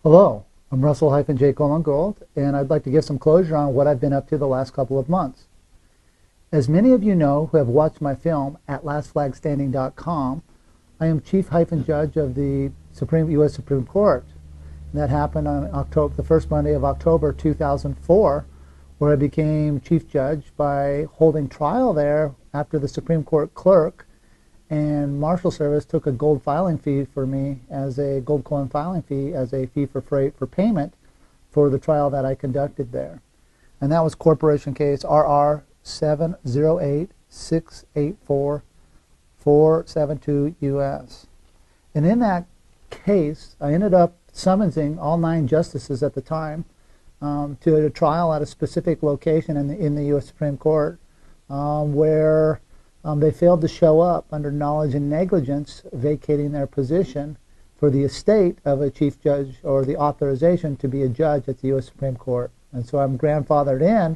Hello, I'm Jay Gould, and I'd like to give some closure on what I've been up to the last couple of months. As many of you know who have watched my film at lastflagstanding.com, I am Chief-Judge of the U.S. Supreme Court. And that happened on the first Monday of October 2004, where I became Chief Judge by holding trial there after the Supreme Court clerk and Marshal Service took a gold filing fee for me as a gold coin filing fee as a fee for payment for the trial that I conducted there. And that was corporation case RR 708-684-472 US. And in that case, I ended up summoning all 9 justices at the time to a trial at a specific location in the U.S. Supreme Court where they failed to show up under knowledge and negligence, vacating their position for the estate of a chief judge or the authorization to be a judge at the U.S. Supreme Court. And so I'm grandfathered in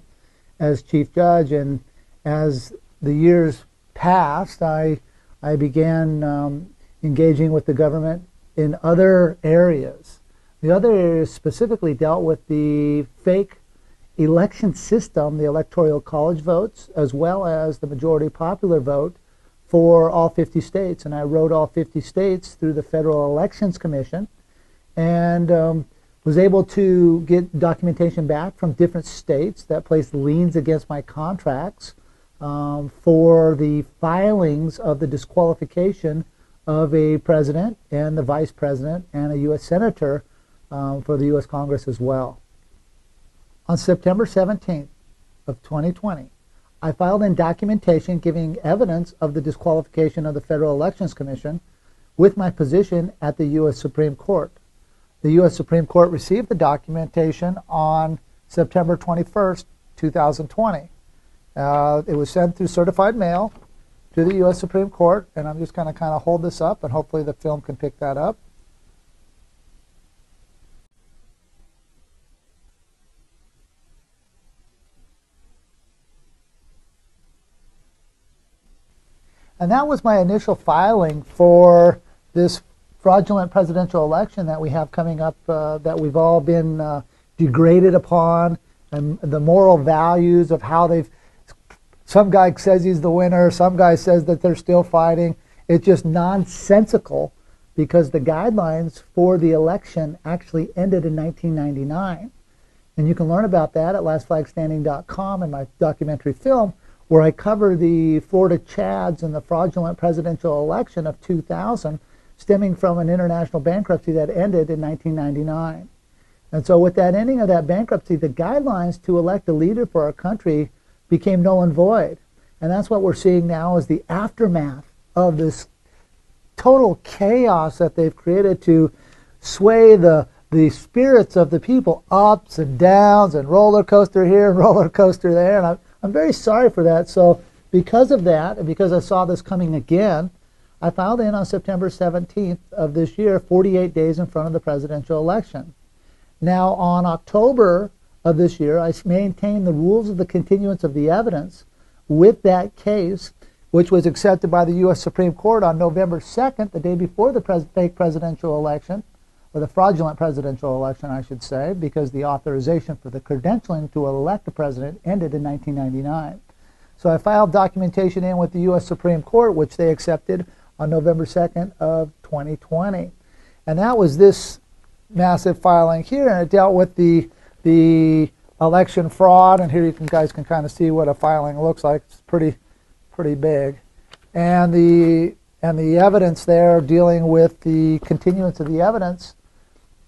as chief judge, and as the years passed, I began engaging with the government in other areas. The other areas specifically dealt with the fake election system, the electoral college votes, as well as the majority popular vote for all 50 states. And I wrote all 50 states through the Federal Elections Commission and was able to get documentation back from different states that placed liens against my contracts for the filings of the disqualification of a president and the vice president and a U.S. senator for the U.S. Congress as well. On September 17th of 2020, I filed in documentation giving evidence of the disqualification of the Federal Elections Commission with my position at the U.S. Supreme Court. The U.S. Supreme Court received the documentation on September 21st, 2020. It was sent through certified mail to the U.S. Supreme Court, and I'm just going to kind of hold this up, and hopefully the film can pick that up. And that was my initial filing for this fraudulent presidential election that we have coming up, that we've all been degraded upon, and the moral values of how some guy says he's the winner, some guy says that they're still fighting. It's just nonsensical because the guidelines for the election actually ended in 1999. And you can learn about that at lastflagstanding.com in my documentary film, where I cover the Florida Chads and the fraudulent presidential election of 2000, stemming from an international bankruptcy that ended in 1999. And so with that ending of that bankruptcy, the guidelines to elect a leader for our country became null and void. And that's what we're seeing now is the aftermath of this total chaos that they've created to sway the spirits of the people, ups and downs and roller coaster here and roller coaster there. And I'm very sorry for that. So because of that, and because I saw this coming again, I filed in on September 17th of this year, 48 days in front of the presidential election. Now, on October of this year, I maintained the rules of the continuance of the evidence with that case, which was accepted by the U.S. Supreme Court on November 2nd, the day before the fake presidential election, or the fraudulent presidential election, I should say, because the authorization for the credentialing to elect a president ended in 1999. So I filed documentation in with the U.S. Supreme Court, which they accepted on November 2nd of 2020. And that was this massive filing here, and it dealt with the election fraud. And here guys can kind of see what a filing looks like. It's pretty big. And the evidence there dealing with the continuance of the evidence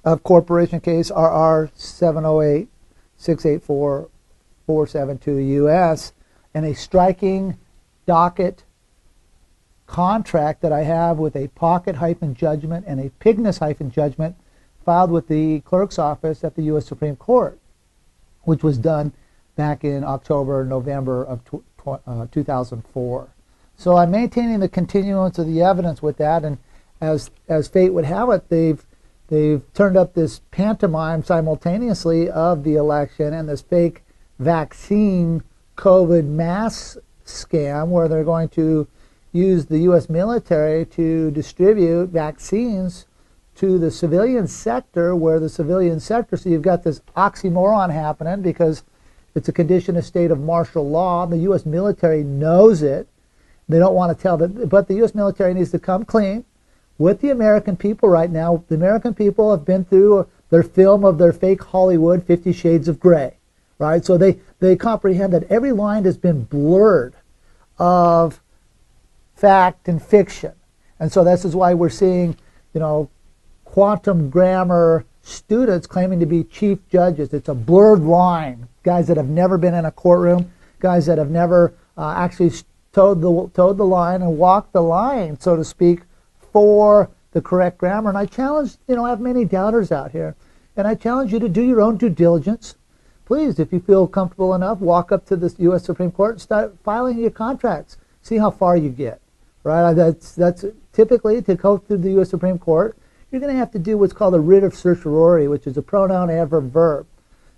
of corporation case RR 708-684-472 US, and a striking docket contract that I have with a pocket-judgment and a Pignus-judgment filed with the clerk's office at the U.S. Supreme Court, which was done back in October, November of 2004. So I'm maintaining the continuance of the evidence with that, and as fate would have it, they've turned up this pantomime simultaneously of the election and this fake vaccine COVID mass scam where they're going to use the U.S. military to distribute vaccines to the civilian sector, where the civilian sector, so you've got this oxymoron happening because it's a condition of state of martial law. The U.S. military knows it. They don't want to tell them, but the U.S. military needs to come clean with the American people right now. The American people have been through their film of their fake Hollywood 50 Shades of Grey, right? So they comprehend that every line has been blurred of fact and fiction. And so this is why we're seeing, quantum grammar students claiming to be chief judges. It's a blurred line. Guys that have never been in a courtroom, guys that have never actually towed the line and walked the line, so to speak, for the correct grammar. And I challenge, I have many doubters out here, and I challenge you to do your own due diligence. Please, if you feel comfortable enough, walk up to the U.S. Supreme Court and start filing your contracts. See how far you get, right? That's typically, to go through the U.S. Supreme Court, you're going to have to do what's called a writ of certiorari, which is a pronoun, adverb, verb,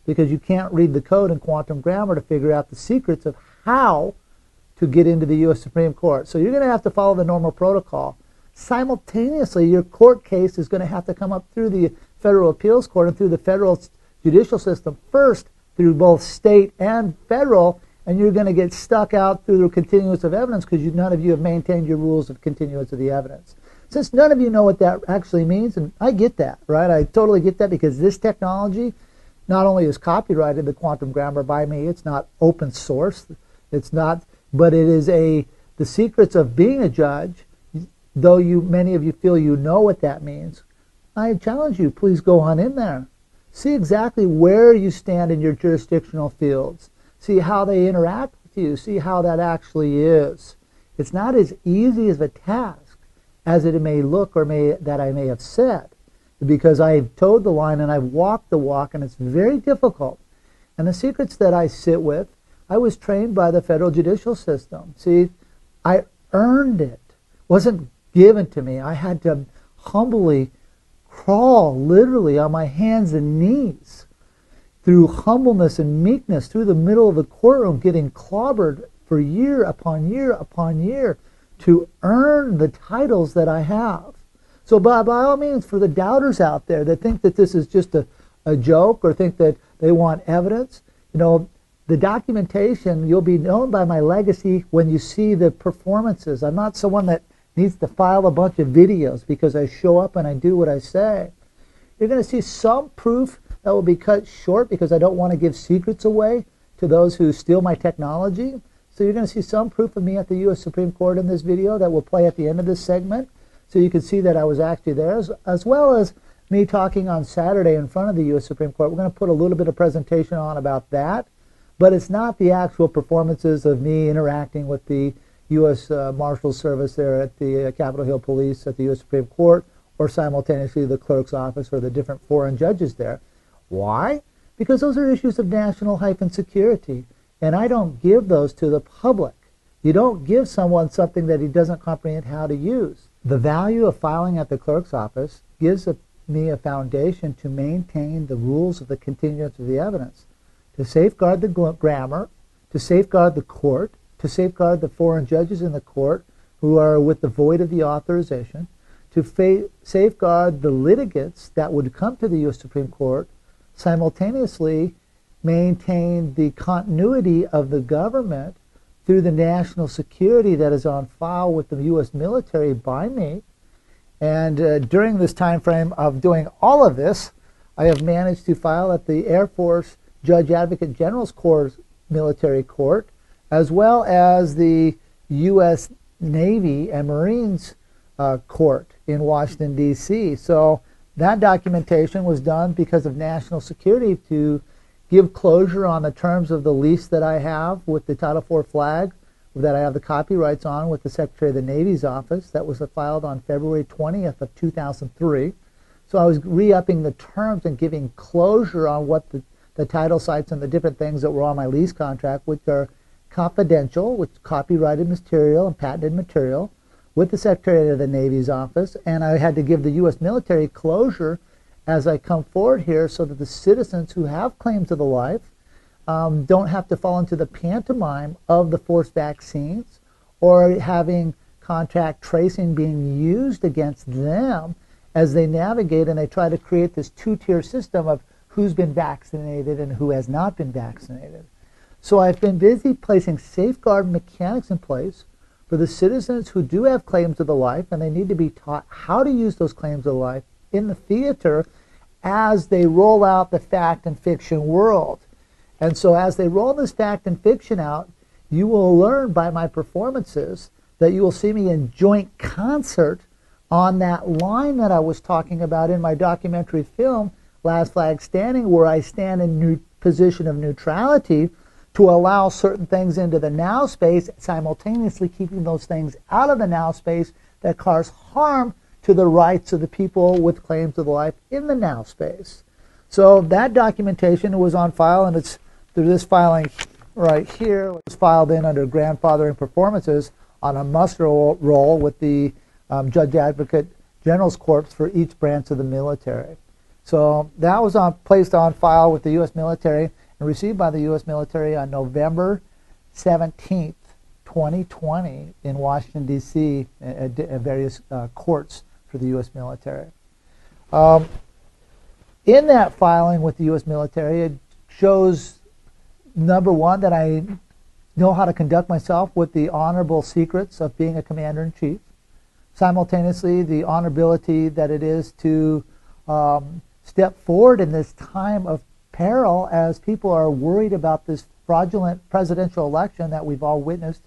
because you can't read the code in quantum grammar to figure out the secrets of how to get into the U.S. Supreme Court. So you're going to have to follow the normal protocol. Simultaneously, your court case is going to have to come up through the federal appeals court and through the federal judicial system first, through both state and federal, and you're going to get stuck out through the continuance of evidence because none of you have maintained your rules of continuance of the evidence. Since none of you know what that actually means, and I get that, right? I totally get that, because this technology not only is copyrighted, the quantum grammar, by me, it's not open source, it's not, but it is the secrets of being a judge, though many of you feel you know what that means. I challenge you, please go on in there. See exactly where you stand in your jurisdictional fields. See how they interact with you. See how that actually is. It's not as easy as a task as it may look or that I may have said, because I've towed the line and I've walked the walk, and it's very difficult. And the secrets that I sit with, I was trained by the federal judicial system. See, I earned it. It wasn't given to me. I had to humbly crawl literally on my hands and knees through humbleness and meekness through the middle of the courtroom, getting clobbered for year upon year upon year to earn the titles that I have. So by all means, for the doubters out there that think that this is just a joke, or think that they want evidence, the documentation, you'll be known by my legacy when you see the performances. I'm not someone that needs to file a bunch of videos because I show up and I do what I say. You're going to see some proof that will be cut short because I don't want to give secrets away to those who steal my technology. So you're going to see some proof of me at the U.S. Supreme Court in this video that will play at the end of this segment. So you can see that I was actually there, as well as me talking on Saturday in front of the U.S. Supreme Court. We're going to put a little bit of presentation on about that. But it's not the actual performances of me interacting with the U.S. Marshals Service there at the Capitol Hill Police, at the U.S. Supreme Court, or simultaneously the clerk's office or the different foreign judges there. Why? Because those are issues of national security. And I don't give those to the public. You don't give someone something that he doesn't comprehend how to use. The value of filing at the clerk's office gives me a foundation to maintain the rules of the continuance of the evidence, to safeguard the grammar, to safeguard the court, to safeguard the foreign judges in the court who are with the void of the authorization, to safeguard the litigants that would come to the U.S. Supreme Court, simultaneously maintain the continuity of the government through the national security that is on file with the U.S. military by me. And during this time frame of doing all of this, I have managed to file at the Air Force Judge Advocate General's Corps Military Court, as well as the U.S. Navy and Marines Court in Washington, D.C. So that documentation was done because of national security, to give closure on the terms of the lease that I have with the Title IV flag that I have the copyrights on with the Secretary of the Navy's office. That was filed on February 20th of 2003. So I was re-upping the terms and giving closure on what the title sites and the different things that were on my lease contract, which are confidential, which copyrighted material and patented material, with the Secretary of the Navy's office. And I had to give the U.S. military closure as I come forward here, so that the citizens who have claims to the life don't have to fall into the pantomime of the forced vaccines, or having contact tracing being used against them as they navigate and they try to create this two-tier system of who's been vaccinated and who has not been vaccinated. So I've been busy placing safeguard mechanics in place for the citizens who do have claims of the life, and they need to be taught how to use those claims of life in the theater as they roll out the fact and fiction world. And so as they roll this fact and fiction out, you will learn by my performances that you will see me in joint concert on that line that I was talking about in my documentary film, Last Flag Standing, where I stand in position of neutrality to allow certain things into the now space, simultaneously keeping those things out of the now space that cause harm to the rights of the people with claims of life in the now space. So that documentation was on file, and it's through this filing right here. It was filed in under grandfathering performances on a muster roll with the Judge Advocate General's Corps for each branch of the military. So that was placed on file with the U.S. military and received by the U.S. military on November 17th, 2020 in Washington, D.C. at various courts for the U.S. military. In that filing with the U.S. military, it shows, number one, that I know how to conduct myself with the honorable secrets of being a commander-in-chief. Simultaneously, the honorability that it is to step forward in this time of peril as people are worried about this fraudulent presidential election that we've all witnessed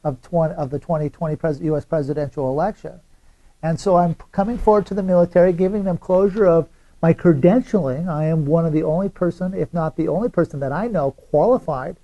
of the 2020 U.S. presidential election. And so I'm coming forward to the military, giving them closure of my credentialing. I am one of the only person, if not the only person that I know qualified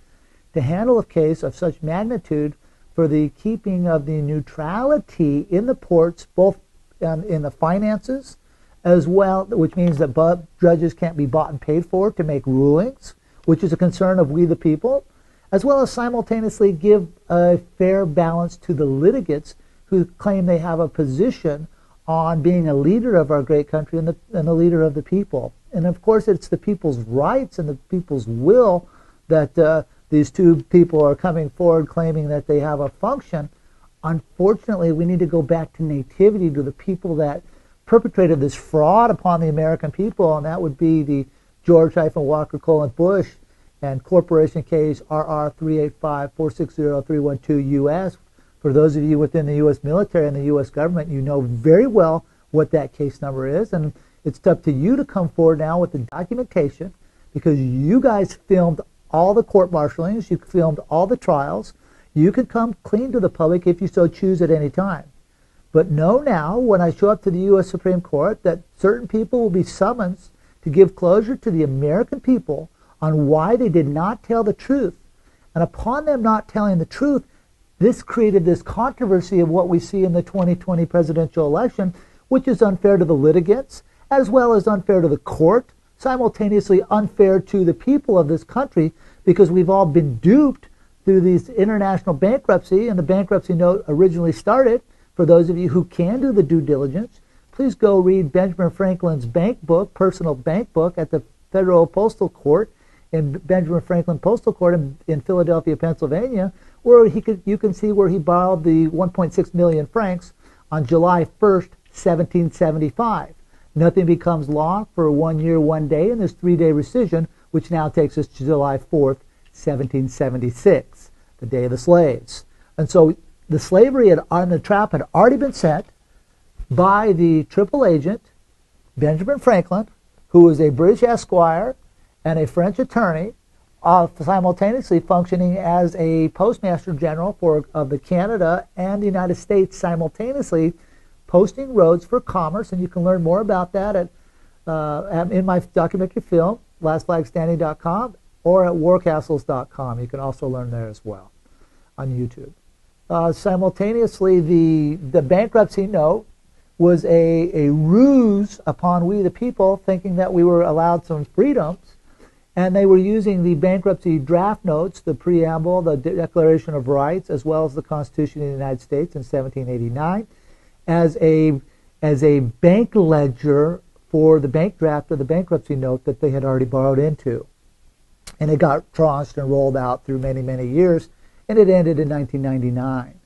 to handle a case of such magnitude for the keeping of the neutrality in the ports, both in the finances, as well, which means that judges can't be bought and paid for to make rulings, which is a concern of we the people, as well as simultaneously give a fair balance to the litigants who claim they have a position on being a leader of our great country and the leader of the people. And of course, it's the people's rights and the people's will that these two people are coming forward claiming that they have a function. Unfortunately, we need to go back to nativity, to the people that perpetrated this fraud upon the American people, and that would be the George-Walker-Bush and Corporation Case RR 385-460-312 US. For those of you within the U.S. military and the U.S. government, you know very well what that case number is, and it's up to you to come forward now with the documentation, because you guys filmed all the court martialings, you filmed all the trials. You can come clean to the public if you so choose at any time. But know now, when I show up to the U.S. Supreme Court, that certain people will be summoned to give closure to the American people on why they did not tell the truth. And upon them not telling the truth, this created this controversy of what we see in the 2020 presidential election, which is unfair to the litigants, as well as unfair to the court, simultaneously unfair to the people of this country, because we've all been duped through these international bankruptcy, and the bankruptcy note originally started. For those of you who can do the due diligence, please go read Benjamin Franklin's bank book, personal bank book, at the Federal Postal Court in Benjamin Franklin Postal Court in Philadelphia, Pennsylvania, where you can see where he borrowed the 1.6 million francs on July 1st, 1775. Nothing becomes law for 1 year, 1 day, and this 3-day rescission, which now takes us to July 4th, 1776, the day of the slaves. And so the slavery on the trap had already been set by the triple agent, Benjamin Franklin, who was a British esquire and a French attorney, simultaneously functioning as a postmaster general of the Canada and the United States, simultaneously posting roads for commerce. And you can learn more about that in my documentary film, lastflagstanding.com, or at warcastles.com. You can also learn there as well on YouTube. Simultaneously, the bankruptcy note was a ruse upon we the people, thinking that we were allowed some freedoms, and they were using the bankruptcy draft notes, the preamble, the Declaration of Rights, as well as the Constitution of the United States in 1789, as a bank ledger for the bank draft of the bankruptcy note that they had already borrowed into. And it got tranched and rolled out through many, many years, and it ended in 1999.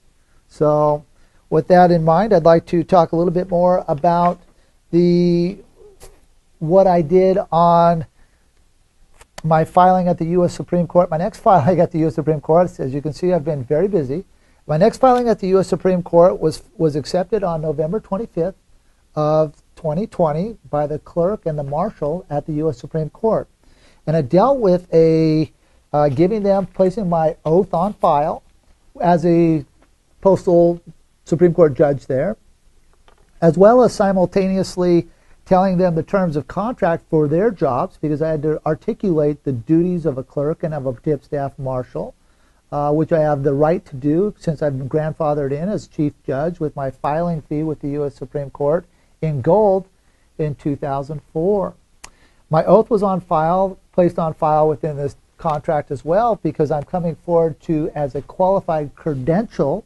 So with that in mind, I'd like to talk a little bit more about what I did on my filing at the U.S. Supreme Court. My next filing at the U.S. Supreme Court, as you can see, I've been very busy. My next filing at the U.S. Supreme Court was accepted on November 25th of 2020 by the clerk and the marshal at the U.S. Supreme Court. And it dealt with placing my oath on file as a postal Supreme Court judge there, as well as simultaneously telling them the terms of contract for their jobs, because I had to articulate the duties of a clerk and of a tip staff marshal, which I have the right to do since I've been grandfathered in as chief judge with my filing fee with the U.S. Supreme Court in gold in 2004. My oath was on file, placed on file within this contract as well, because I'm coming forward to, as a qualified credential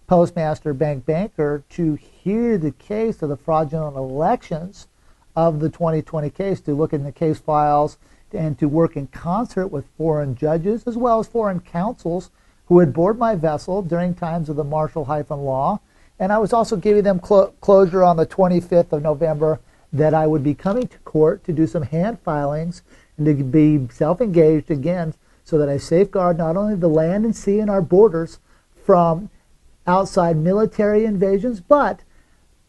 postmaster bank banker, to hear the case of the fraudulent elections of the 2020 case, to look in the case files and to work in concert with foreign judges as well as foreign counsels who had board my vessel during times of the martial law. And I was also giving them closure on the 25th of November that I would be coming to court to do some hand filings and to be self-engaged again, so that I safeguard not only the land and sea and our borders from outside military invasions, but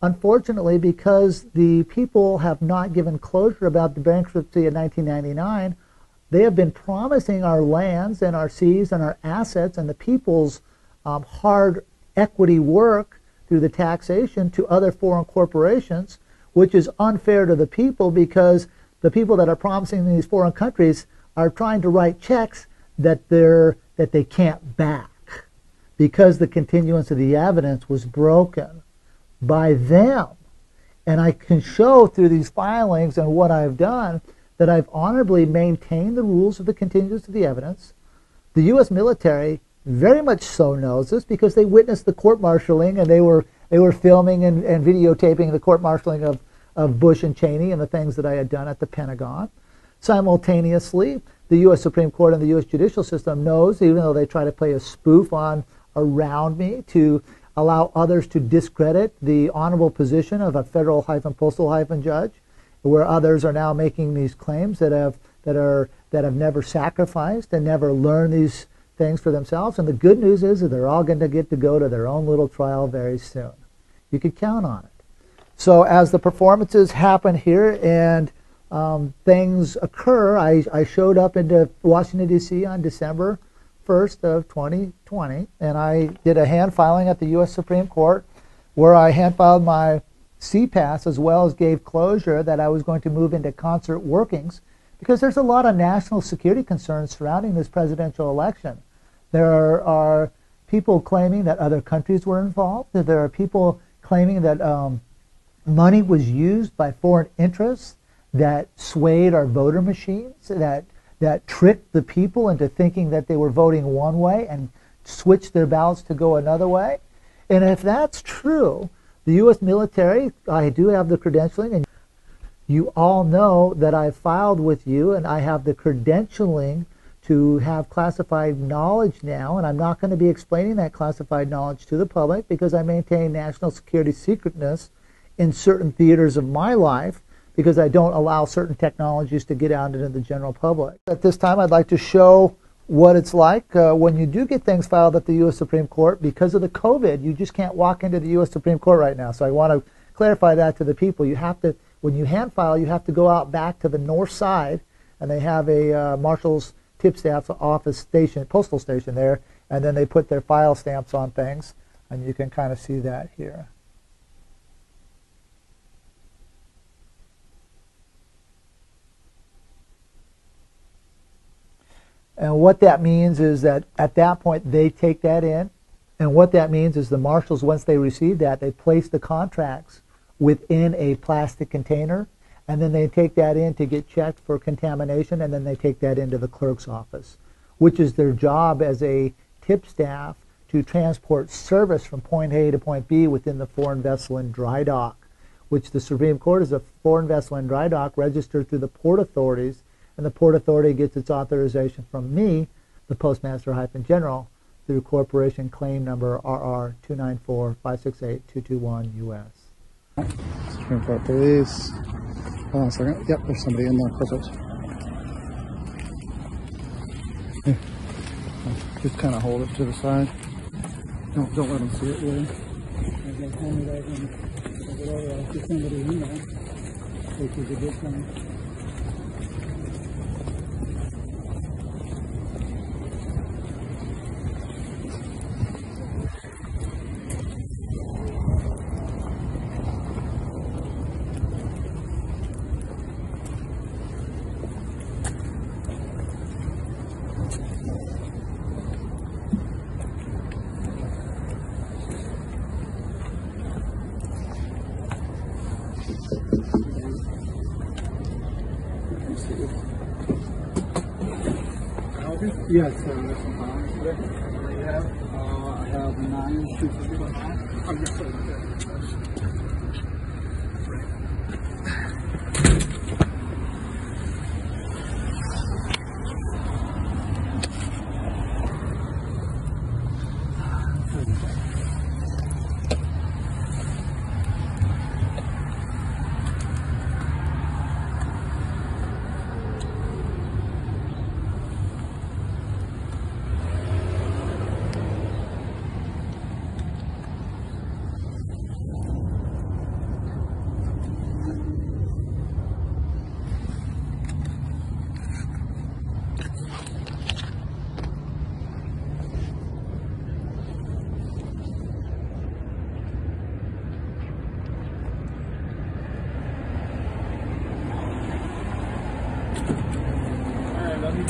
unfortunately, because the people have not given closure about the bankruptcy of 1999, they have been promising our lands and our seas and our assets and the people's hard equity work through the taxation to other foreign corporations, which is unfair to the people, because the people that are promising these foreign countries are trying to write checks that they can't back, because the continuance of the evidence was broken by them. And I can show through these filings and what I've done that I've honorably maintained the rules of the continuance of the evidence. The U.S. military very much so knows this, because they witnessed the court-martialing, and they were filming and videotaping the court-martialing of Bush and Cheney and the things that I had done at the Pentagon. Simultaneously, the U.S. Supreme Court and the U.S. judicial system knows, even though they try to play a spoof around me to allow others to discredit the honorable position of a federal-postal judge, where others are now making these claims that have never sacrificed and never learned these things for themselves. And the good news is that they're all going to get to go to their own little trial very soon. You could count on it. So as the performances happen here and things occur, I showed up into Washington, D.C. on December 1st of 2020, and I did a hand filing at the U.S. Supreme Court, where I hand filed my CPAS, as well as gave closure that I was going to move into concert workings, because there's a lot of national security concerns surrounding this presidential election. There are people claiming that other countries were involved. There are people claiming that money was used by foreign interests that swayed our voter machines, that tricked the people into thinking that they were voting one way and switched their ballots to go another way. And if that's true, the U.S. military, I do have the credentialing, and you all know that I filed with you, and I have the credentialing to have classified knowledge now, and I'm not going to be explaining that classified knowledge to the public, because I maintain national security secretness in certain theaters of my life, because I don't allow certain technologies to get out into the general public. At this time, I'd like to show what it's like when you do get things filed at the U.S. Supreme Court. Because of the COVID, you just can't walk into the U.S. Supreme Court right now. So I want to clarify that to the people. You have to, when you hand file, you have to go out back to the north side, and they have a marshal's tip staff's office station, postal station there, and then they put their file stamps on things, and you can kind of see that here. And what that means is that at that point they take that in, and what that means is the marshals, once they receive that, they place the contracts within a plastic container, and then they take that in to get checked for contamination, and then they take that into the clerk's office, which is their job as a tip staff to transport service from point A to point B within the foreign vessel in dry dock, which the Supreme Court is a foreign vessel in dry dock registered through the port authorities, and the port authority gets its authorization from me, the Postmaster-General, through corporation claim number RR 294568221 US. Supreme Court Police. Hold on a second. Yep, there's somebody in there. Perfect. Here. Just kind of hold it to the side. Don't let them see it really. I see somebody in there, which is a good thing. Yes, there's some pounds today. I have 9 255. I'm just saying that.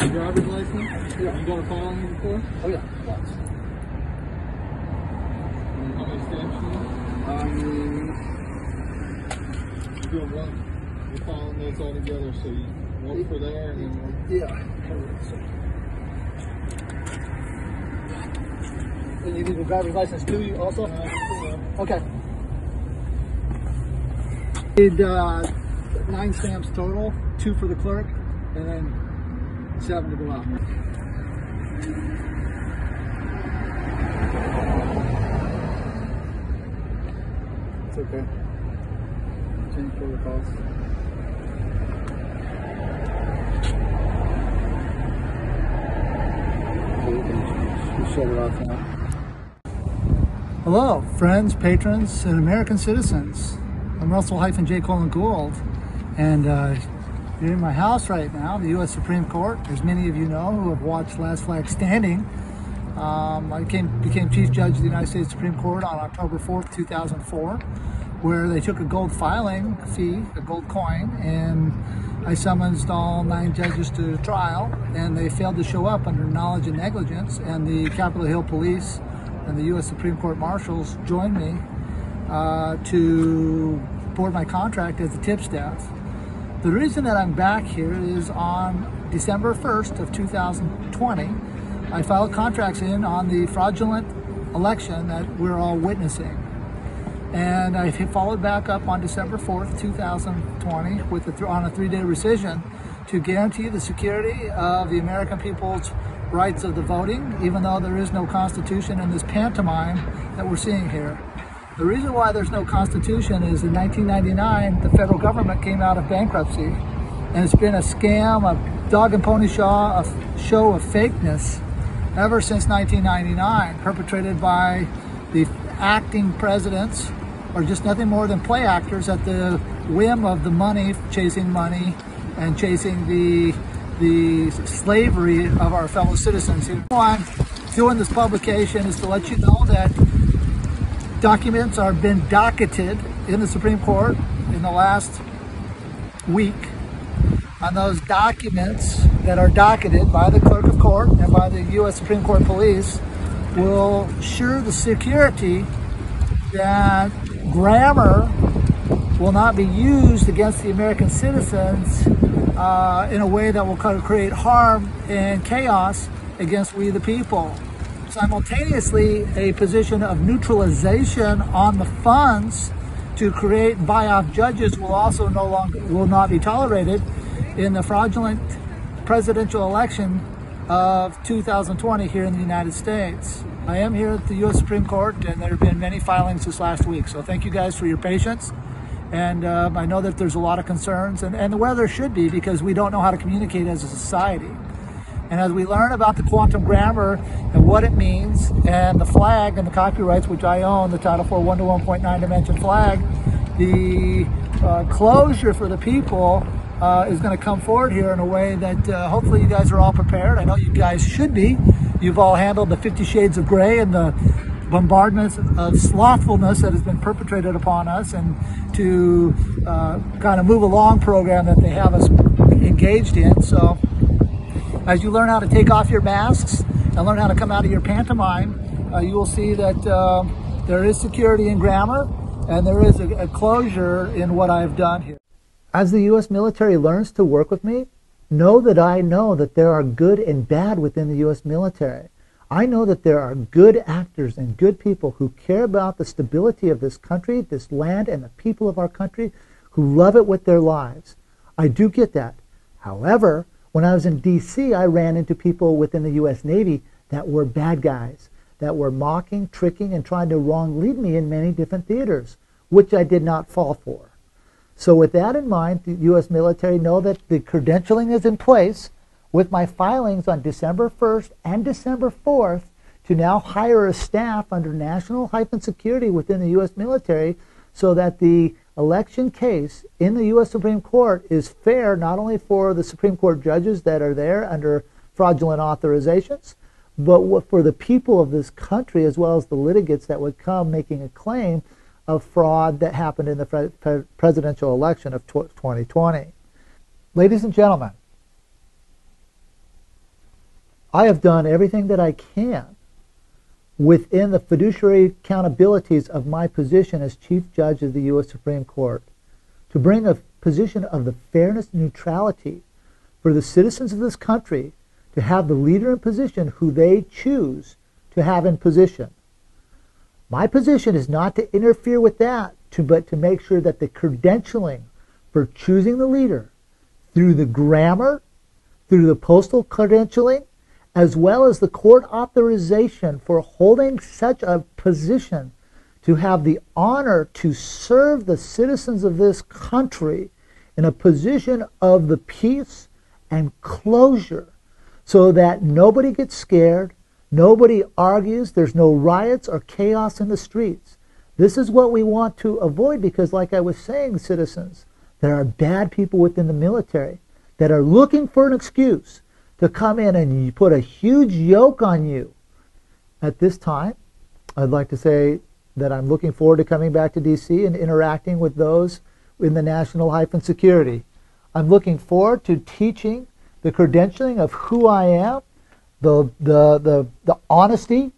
Your driver's license? Yeah. You got a file on you before? Oh yeah, lots. And how many stamps do you have? You're doing one. You're filing those all together, so you one for there and then one. Yeah. And you need a driver's license too, also? Okay. Need 9 stamps total, 2 for the clerk, and then 7 to go out. It's okay. Change protocols. You shut it off now. Hello, friends, patrons, and American citizens. I'm Russell-Jay Gould, and you're in my house right now, the U.S. Supreme Court. As many of you know who have watched Last Flag Standing, I became Chief Judge of the United States Supreme Court on October 4th, 2004, where they took a gold filing fee, a gold coin, and I summoned all 9 judges to trial, and they failed to show up under knowledge and negligence, and the Capitol Hill Police and the U.S. Supreme Court Marshals joined me to board my contract as the tip staff. The reason that I'm back here is on December 1st of 2020, I filed contracts in on the fraudulent election that we're all witnessing. And I followed back up on December 4th, 2020 with on a 3-day rescission to guarantee the security of the American people's rights of the voting, even though there is no constitution in this pantomime that we're seeing here. The reason why there's no constitution is in 1999, the federal government came out of bankruptcy, and it's been a scam, a dog and pony show of fakeness ever since 1999, perpetrated by the acting presidents, or just nothing more than play actors at the whim of the money, chasing money, and chasing the slavery of our fellow citizens. Why I'm doing this publication is to let you know that documents are been docketed in the Supreme Court in the last week. On those documents that are docketed by the Clerk of Court and by the U.S. Supreme Court Police will ensure the security that grammar will not be used against the American citizens in a way that will create harm and chaos against we the people. Simultaneously, a position of neutralization on the funds to create and buy off judges will not be tolerated in the fraudulent presidential election of 2020 here in the United States. I am here at the U.S. Supreme Court, and there have been many filings this last week. So thank you guys for your patience, And I know that there's a lot of concerns, and where there should be, because we don't know how to communicate as a society. And as we learn about the quantum grammar and what it means, and the flag and the copyrights, which I own, the Title IV 1 to 1.9 dimension flag, the closure for the people is going to come forward here in a way that hopefully you guys are all prepared. I know you guys should be. You've all handled the 50 Shades of Grey and the bombardment of slothfulness that has been perpetrated upon us, and to kind of move along program that they have us engaged in. So as you learn how to take off your masks and learn how to come out of your pantomime, you will see that there is security in grammar, and there is a closure in what I've done here. As the U.S. military learns to work with me, know that I know that there are good and bad within the U.S. military. I know that there are good actors and good people who care about the stability of this country, this land, and the people of our country, who love it with their lives. I do get that. However, when I was in D.C., I ran into people within the U.S. Navy that were bad guys, that were mocking, tricking, and trying to wrong lead me in many different theaters, which I did not fall for. So with that in mind, the U.S. military know that the credentialing is in place with my filings on December 1st and December 4th to now hire a staff under national-security within the U.S. military, so that the election case in the U.S. Supreme Court is fair, not only for the Supreme Court judges that are there under fraudulent authorizations, but for the people of this country, as well as the litigants that would come making a claim of fraud that happened in the presidential election of 2020. Ladies and gentlemen, I have done everything that I can within the fiduciary accountabilities of my position as Chief Judge of the U.S. Supreme Court to bring a position of the fairness and neutrality for the citizens of this country to have the leader in position who they choose to have in position. My position is not to interfere with that, but to make sure that the credentialing for choosing the leader through the grammar, through the postal credentialing, as well as the court authorization for holding such a position to have the honor to serve the citizens of this country in a position of the peace and closure, so that nobody gets scared, nobody argues, there's no riots or chaos in the streets. This is what we want to avoid, because like I was saying, citizens, there are bad people within the military that are looking for an excuse to come in and put a huge yoke on you. At this time, I'd like to say that I'm looking forward to coming back to D.C. and interacting with those in the national-security. I'm looking forward to teaching the credentialing of who I am, the honesty,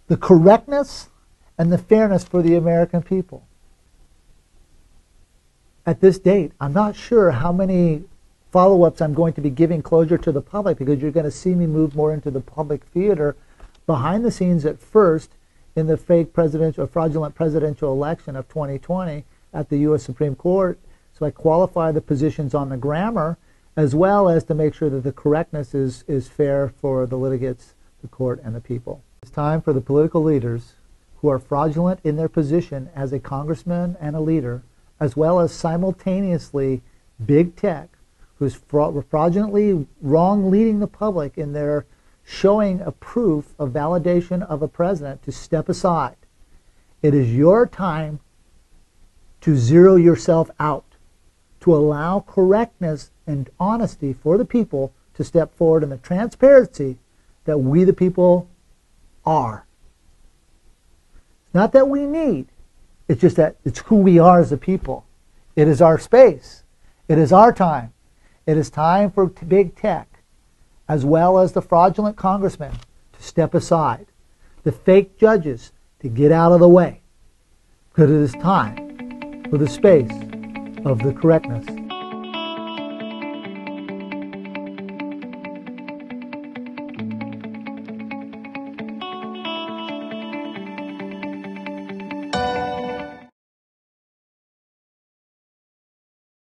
the correctness, and the fairness for the American people. At this date, I'm not sure how many follow-ups I'm going to be giving closure to the public, because you're going to see me move more into the public theater behind the scenes at first in the fake presidential or fraudulent presidential election of 2020 at the U.S. Supreme Court. So I qualify the positions on the grammar, as well as to make sure that the correctness is fair for the litigants, the court, and the people. It's time for the political leaders who are fraudulent in their position as a congressman and a leader, as well as simultaneously big tech, who's fraudulently wrong leading the public in their showing a proof of validation of a president, to step aside. It is your time to zero yourself out, to allow correctness and honesty for the people to step forward in the transparency that we the people are. It's not that we need, it's just that it's who we are as a people. It is our space. It is our time. It is time for big tech, as well as the fraudulent congressmen, to step aside, the fake judges to get out of the way, because it is time for the space of the correctness.